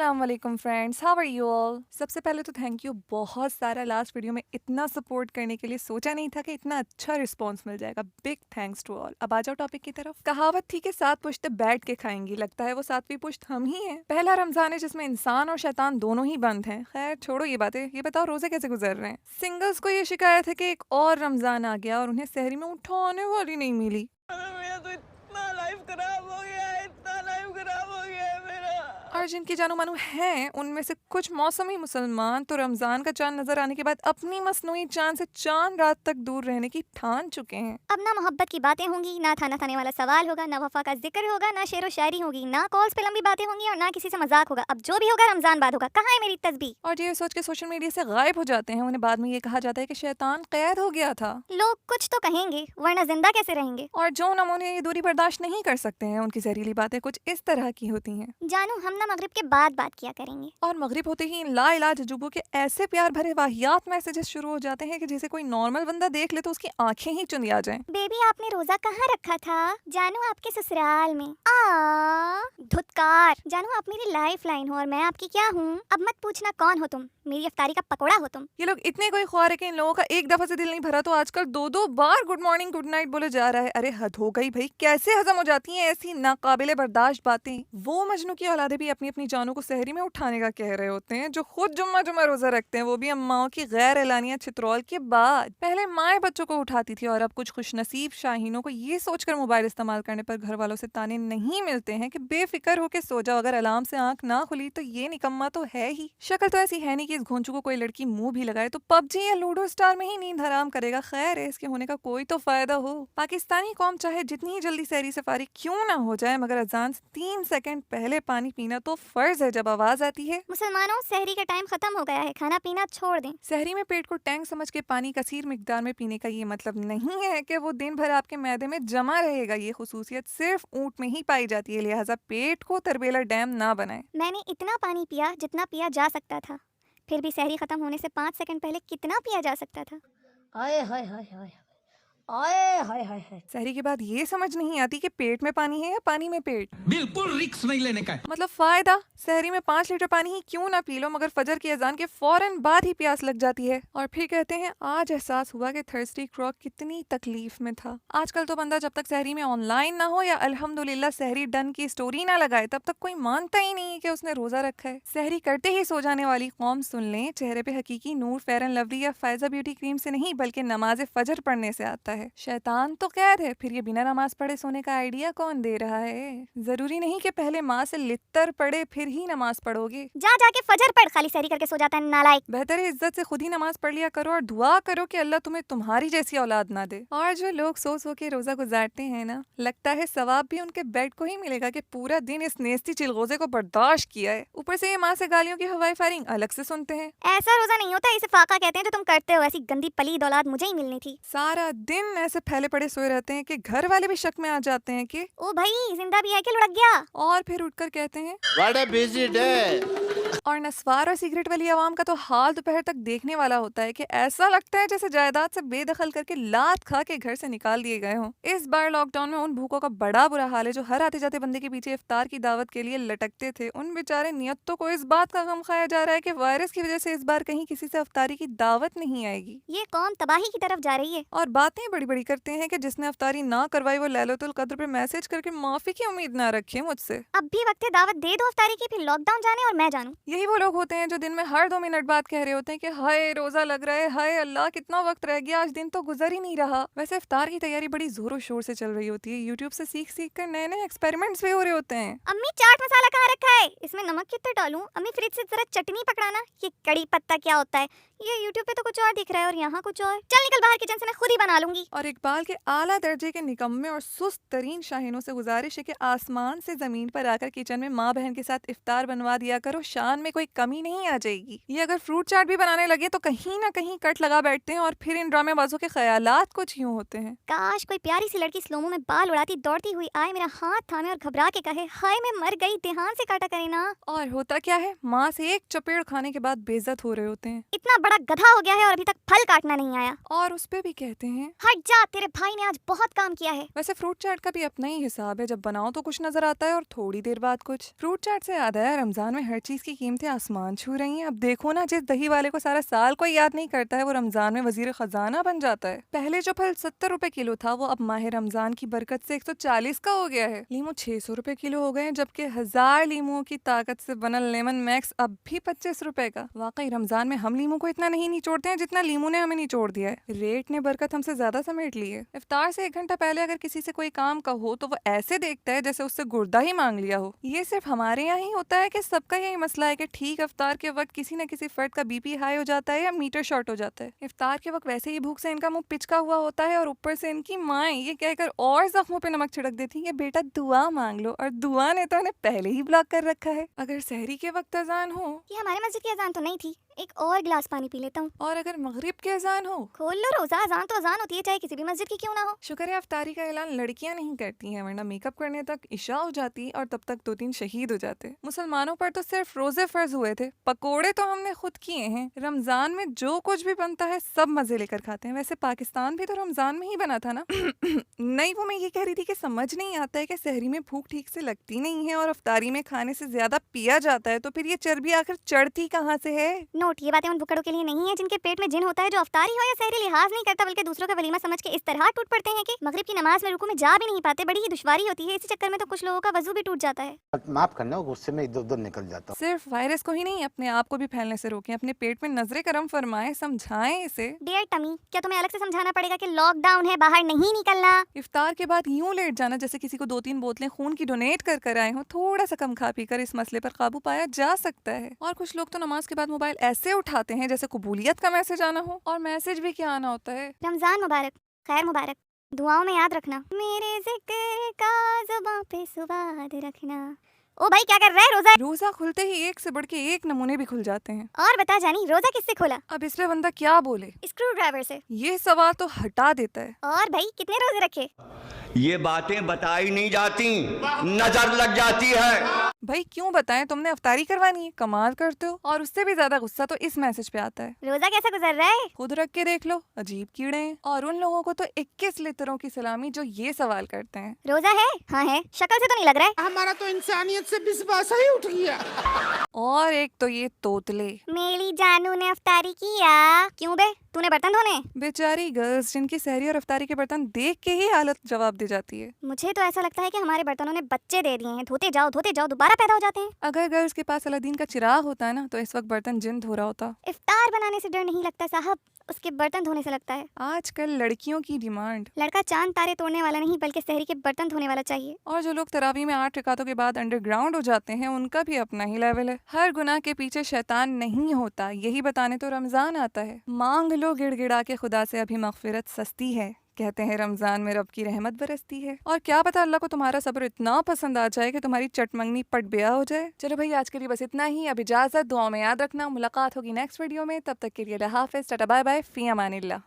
अस्सलाम वालेकुम friends, how are you all. सबसे पहले तो थैंक यू बहुत सारा लास्ट वीडियो में इतना सपोर्ट करने के लिए। सोचा नहीं था कि इतना अच्छा रिस्पांस मिल जाएगा। Big thanks to all. अब आ जाओ टॉपिक की तरफ। कहावत थी कि 7 पुश्तें बैठ के खाएंगी, लगता है वो 7वीं पुश्त हम ही हैं। पहला रमजान है जिसमें इंसान और शैतान दोनों ही बंद हैं। खैर छोड़ो ये बातें, ये बताओ रोजे कैसे गुजर रहे हैं। सिंगल्स को ये शिकायत है कि एक और रमजान आ गया और उन्हें सहरी में उठाने वाली नहीं मिली। मेरा तो इतना लाइफ खराब हो गया है, इतना लाइफ खराब हो गया है मेरा। और जिनकी जानो मानो हैं उनमें से कुछ मौसमी मुसलमान तो रमजान का चांद नजर आने के बाद अपनी मसनूई चांद से चांद रात तक दूर रहने की ठान चुके हैं। अब ना मोहब्बत की बातें होंगी, ना थाना थाने वाला सवाल होगा, ना वफा का जिक्र होगा, ना शेरो शायरी होगी, ना कॉल्स पे लंबी बातें होंगी और ना किसी से मजाक होगा। अब जो भी होगा रमजान बाद होगा। कहाँ है मेरी तस्बीह? और ये सोच के सोशल मीडिया से गायब हो जाते हैं। उन्हें बाद में ये कहा जाता है कि शैतान कैद हो गया था। लोग कुछ तो कहेंगे, वरना जिंदा कैसे रहेंगे? और जो नमूने ये दूरी बर्दाश्त नहीं कर सकते हैं उनकी जहरीली बातें कुछ इस तरह की होती हैं। जानू हम ना मगरिब के बाद बात किया करेंगे। और मगरिब होते ही इन लाइलाज अजूबों के ऐसे प्यार भरे वाहियात मैसेजेस शुरू हो जाते हैं कि जिसे कोई नॉर्मल बंदा देख ले तो उसकी आंखें ही चुंधिया जाएं। बेबी आपने रोजा कहाँ रखा था? जानू आपके ससुराल में। धुतकार। जानू आप मेरी लाइफ लाइन हो और मैं आपकी क्या हूँ? अब मत पूछना कौन हो तुम, मेरी अफ्तारी का पकोड़ा हो तुम। ये लोग इतने कोई ख्वार है कि इन लोगों का एक दफा से दिल नहीं भरा तो आजकल दो दो बार गुड मॉर्निंग गुड नाइट बोले जा रहा है। अरे हद हो गई भाई, कैसे हजम हो जाती हैं ऐसी नाकाबिले बर्दाश्त बातें। वो मजनू की औलादे भी अपनी अपनी जानों को सहरी में उठाने का कह रहे होते हैं, जो खुद जुम्मा जुम्मा रोजा रखते हैं, वो भी अम्माओं की गैर एलानिया छित्रोल के बाद। पहले माएँ बच्चों को उठाती थी और अब कुछ खुशनसीब शाहीनों को ये सोचकर मोबाइल इस्तेमाल करने पर घर वालों से ताने नहीं मिलते हैं कि बेफिक्र होकर सो जाओ, अगर अलार्म से आंख ना खुली तो ये निकम्मा तो है ही। शक्ल तो ऐसी है नहीं कि इस घोंचू को कोई लड़की मुंह भी लगाए तो पबजी या लूडो स्टार में ही नींद हराम करेगा। खैर है, इसके होने का कोई तो फायदा हो। पाकिस्तानी कौम चाहे जितनी ही जल्दी सहरी से फारिग क्यों ना हो जाए, मगर अजान से 3 सेकंड पहले पानी पीना तो फर्ज है। जब आवाज आती है मुसलमानों सहरी का टाइम खत्म हो गया है, खाना पीना छोड़ दें। सहरी में पेट को टैंक समझ के पानी कसीर मिकदार में पीने का ये मतलब नहीं है कि वो दिन भर आपके मैदे में जमा रहेगा। ये खुसूसियत सिर्फ ऊंट में ही पाई जाती है, लिहाजा पेट को तरबेला डैम ना बनाए। मैंने इतना पानी पिया जितना पिया जा सकता था, फिर भी सहरी खत्म होने से 5 सेकंड पहले कितना पिया जा सकता था? आए हाय हाय हाय आए हाय हाय हाय। सहरी के बाद ये समझ नहीं आती कि पेट में पानी है या पानी में पेट। बिल्कुल रिक्स नहीं लेने का है। मतलब फायदा, सहरी में 5 लीटर पानी ही क्यों ना पी लो, मगर फजर की अजान के फौरन बाद ही प्यास लग जाती है। और फिर कहते हैं आज एहसास हुआ कि थर्स्टी क्रॉक कितनी तकलीफ में था। आजकल तो बंदा जब तक सहरी में ऑनलाइन ना हो या अल्हम्दुलिल्लाह सहरी डन की स्टोरी ना लगाए तब तक कोई मानता ही नहीं है कि उसने रोजा रखा है। सहरी करते ही सो जाने वाली कौम सुन लें, चेहरे पे हकीकी नूर फेयर एंड लवली या फायजा ब्यूटी क्रीम से नहीं बल्कि नमाज फजर पढ़ने से आता है। शैतान तो कैद है, फिर ये बिना नमाज पढ़े सोने का आइडिया कौन दे रहा है? जरूरी नहीं कि पहले माँ से लित्तर पढ़े फिर ही नमाज पढ़ोगे। जा जाके फजर पढ़, खाली सहरी करके सो जाता है नालायक। बेहतर है इज्जत से खुद ही नमाज पढ़ लिया करो और दुआ करो कि अल्लाह तुम्हें तुम्हारी जैसी औलाद ना दे। और जो लोग सो सो के रोजा गुजारते हैं ना, लगता है सवाब भी उनके बेड को ही मिलेगा कि पूरा दिन इस नेस्ती चिलगोजे को बर्दाश्त किया है। ऊपर से ये माँ से गालियों की हवाई फायरिंग अलग से सुनते हैं। ऐसा रोजा नहीं होता, इसे फाका कहते हैं जो तुम करते हो। ऐसी गंदी पलीद औलाद मुझे ही मिलनी थी। सारा दिन ऐसे फैले पड़े सोए रहते हैं कि घर वाले भी शक में आ जाते हैं कि ओ भाई जिंदा भी है कि लुढ़क गया? और फिर उठकर कहते हैं What a busy day! और नस्वार और सिगरेट वाली आवाम का तो हाल दोपहर तक देखने वाला होता है कि ऐसा लगता है जैसे जायदाद से बेदखल करके लात खा के घर से निकाल दिए गए हों। इस बार लॉकडाउन में उन भूखों का बड़ा बुरा हाल है जो हर आते जाते बंदे के पीछे इफ्तार की दावत के लिए लटकते थे। उन बेचारे नियतों को इस बात का गम खाया जा रहा है कि वायरस की वजह से इस बार कहीं किसी से इफ्तारी की दावत नहीं आएगी। ये कौम तबाही की तरफ जा रही है। और बातें बड़ी बड़ी करते हैं कि जिसने इफ्तारी ना करवाई वो लैलतुल कद्र पे मैसेज करके माफी की उम्मीद ना रखे मुझसे। अब भी वक्त है, दावत दे दो इफ्तारी की, फिर लॉकडाउन जाने और मैं जानूं। यही वो लोग होते हैं जो दिन में हर 2 मिनट बाद कह रहे होते हैं कि हाय रोजा लग रहा है, हाय अल्लाह कितना वक्त रह गया, आज दिन तो गुजर ही नहीं रहा। वैसे इफ्तार की तैयारी बड़ी जोरों शोर से चल रही होती है। यूट्यूब से सीख सीख कर नए नए एक्सपेरिमेंट्स भी हो रहे होते हैं। अम्मी चाट मसाला कहाँ रखा है? इसमें नमक कितना डालूं? अम्मी फ्रिज से जरा चटनी पकड़ाना। ये कड़ी पत्ता क्या होता है? ये यूट्यूब पे तो कुछ और दिख रहा है और यहाँ कुछ और। चल निकल बाहर, किचन से मैं खुद ही बना लूंगी। और इकबाल के आला दर्जे के निकम्मे और सुस्त तरीन शाहीनों से गुजारिश है कि आसमान से जमीन पर आकर किचन में माँ बहन के साथ इफ्तार बनवा दिया करो, शान में कोई कमी नहीं आ जाएगी। ये अगर फ्रूट चाट भी बनाने लगे तो कहीं ना कहीं कट लगा बैठते हैं और फिर इन ड्रामेबाजों के ख्यालात कुछ यूं होते हैं। काश कोई प्यारी सी लड़की स्लोमो में बाल उड़ाती दौड़ती हुई आए, मेरा हाथ थामे और घबरा के कहे, हाय मैं मर गई, ध्यान से काटा करे ना। और होता क्या है, माँ से एक चपेड़ खाने के बाद बेइज्जत हो रहे होते हैं इतना बड़ा गधा हो गया है और अभी तक फल काटना नहीं आया। और उस पे भी कहते हैं हट जा, तेरे भाई ने आज बहुत काम किया है। वैसे फ्रूट चाट का भी अपना ही हिसाब है, जब बनाओ तो कुछ नजर आता है और थोड़ी देर बाद कुछ। फ्रूट चाट से याद आया, रमजान में हर चीज की कीमतें आसमान छू रही हैं। अब देखो ना, जिस दही वाले को सारा साल कोई याद नहीं करता है वो रमजान में वजीर खजाना बन जाता है। पहले जो फल 70 रुपए किलो था वो अब माह रमजान की बरकत से 140 का हो गया है। लीमू 600 रुपए किलो हो गए हैं, जबकि 1000 लीमुओं की ताकत से बना लेमन मैक्स अब भी 25 रुपए का। वाकई रमजान में हम लीमू को इतना नहीं निचोड़ते हैं जितना लीमू ने हमें निचोड़ दिया है। रेट ने बरकत हमसे ज्यादा समेट ली है। इफ्तार से 1 घंटा पहले अगर किसी से कोई काम का हो तो वो ऐसे देखता है जैसे उससे गुर्दा ही मांग लिया हो। ये सिर्फ हमारे यहाँ ही होता है कि सबका यही मसला है कि ठीक इफ्तार के वक्त किसी न किसी फर्द का बीपी हाई हो जाता है या मीटर शॉर्ट हो जाता है। इफ्तार के वक्त वैसे ही भूख से इनका मुंह पिचका हुआ होता है और ऊपर से इनकी माएँ ये कहकर और जख्मों पे नमक छिड़क देती है, बेटा दुआ मांग लो, और दुआ ने तो इन्हें पहले ही ब्लॉक कर रखा है। अगर सहरी के वक्त अजान हो, ये हमारे मस्जिद की अजान तो नहीं थी, एक और गिलास पानी पी लेता हूँ। और अगर मगरिब के अजान हो, खोल लो रोजा, अजान तो अजान होती है चाहे किसी भी मस्जिद की क्यों ना हो। शुक्र है अफ्तारी का ऐलान लड़कियां नहीं करती हैं, वरना मेकअप करने तक इशा हो जाती और तब तक 2-3 शहीद हो जाते। मुसलमानों पर तो सिर्फ रोजे फर्ज हुए थे, पकोड़े तो हमने खुद किए हैं। रमजान में जो कुछ भी बनता है सब मजे लेकर खाते हैं। वैसे पाकिस्तान भी तो रमजान में ही बना था ना। नहीं, वो मैं ये कह रही थी कि समझ नहीं आता है कि सहरी में भूख ठीक से लगती नहीं है और अफ्तारी में खाने से ज्यादा पिया जाता है, तो फिर ये चर्बी आखिर चढ़ती कहाँ से है। नोट, ये बातें उन भुक्कड़ों के लिए नहीं है जिनके पेट में जिन होता है, जो अफ्तारी हो या सहरी लिहाज नहीं करता बल्कि दूसरों का वलीमा समझ के इस तरह टूट पड़ते हैं कि मगरिब की नमाज में रुकू में जा भी नहीं पाते। बड़ी ही दुश्वारी होती है, इसी चक्कर में तो कुछ लोगों का वजू भी टूट जाता है। माफ करना, गुस्से में इधर उधर निकल जाता हूँ। सिर्फ वायरस को ही नहीं, अपने आप को भी फैलने से रोकें। अपने पेट में नजरे करम फरमाएं, समझाएं इसे। डियर टमी, क्या तुम्हें अलग से समझाना पड़ेगा कि लॉकडाउन है, बाहर नहीं निकलना। इफ्तार के बाद यूं लेट जाना जैसे किसी को 2-3 बोतलें खून की डोनेट कर आए हो। थोड़ा सा कम खा पी कर इस मसले पर काबू पाया जा सकता है। और कुछ लोग तो नमाज के बाद मोबाइल ऐसे उठाते हैं जैसे कबूलियत का मैसेज आना हो, और मैसेज भी क्या आना होता है। रमजान मुबारक, खैर मुबारक, दुआओं में याद रखना, मेरे जिक्र का जुबां पे सुवाद रखना। ओ भाई क्या कर रहा है? रोजा खुलते ही एक से बढ़ के एक नमूने भी खुल जाते हैं। और बता जानी, रोजा किससे खोला? अब इस पे बंदा क्या बोले, स्क्रू ड्राइवर से। ये सवाल तो हटा देता है। और भाई कितने रोजे रखे? ये बातें बताई नहीं जाती, नजर लग जाती है। भाई क्यों बताएं, तुमने अफ्तारी करवानी है, कमाल करते हो। और उससे भी ज्यादा गुस्सा तो इस मैसेज पे आता है। रोजा कैसा गुजर रहा है? खुद रख के देख लो, अजीब कीड़े हैं। और उन लोगों को तो 21 लितरों की सलामी जो ये सवाल करते हैं। रोजा है? हाँ है, शक्ल से तो नहीं लग रहा है। हमारा तो इंसानियत से विश्वास ही उठ गया। और एक तो ये तोतले। मेरी जानू ने अफ्तारी किया। क्यों बे, तूने बर्तन धोने? बेचारी गर्ल्स जिनकी सहरी और अफ्तारी के बर्तन देख के ही हालत जवाब दे जाती है। मुझे तो ऐसा लगता है कि हमारे बर्तनों ने बच्चे दे दिए हैं, धोते जाओ दोबारा पैदा हो जाते हैं। अगर गर्ल्स के पास अलादीन का चिराग होता है ना, तो इस वक्त बर्तन जिन धो रहा होता। इफ्तार बनाने से डर नहीं लगता साहब, उसके बर्तन धोने से लगता है। आजकल लड़कियों की डिमांड, लड़का चांद तारे तोड़ने वाला नहीं बल्कि सहरी के बर्तन धोने वाला चाहिए। और जो लोग तरावी में 8 रकातों के बाद अंडरग्राउंड हो जाते हैं उनका भी अपना ही लेवल है। हर गुनाह के पीछे शैतान नहीं होता, यही बताने तो रमजान आता है। मांग लो गिड़गिड़ा के खुदा से, अभी मगफिरत सस्ती है। कहते हैं रमजान में रब की रहमत बरसती है। और क्या पता अल्लाह को तुम्हारा सब्र इतना पसंद आ जाए कि तुम्हारी चटमंगनी पट ब्याह हो जाए। चलो भाई आज के लिए बस इतना ही। अब इजाजत, दुआओं में याद रखना। मुलाकात होगी नेक्स्ट वीडियो में, तब तक के लिए अल्लाह हाफिज, टाटा बाय बाय, फी अमानिल्लाह।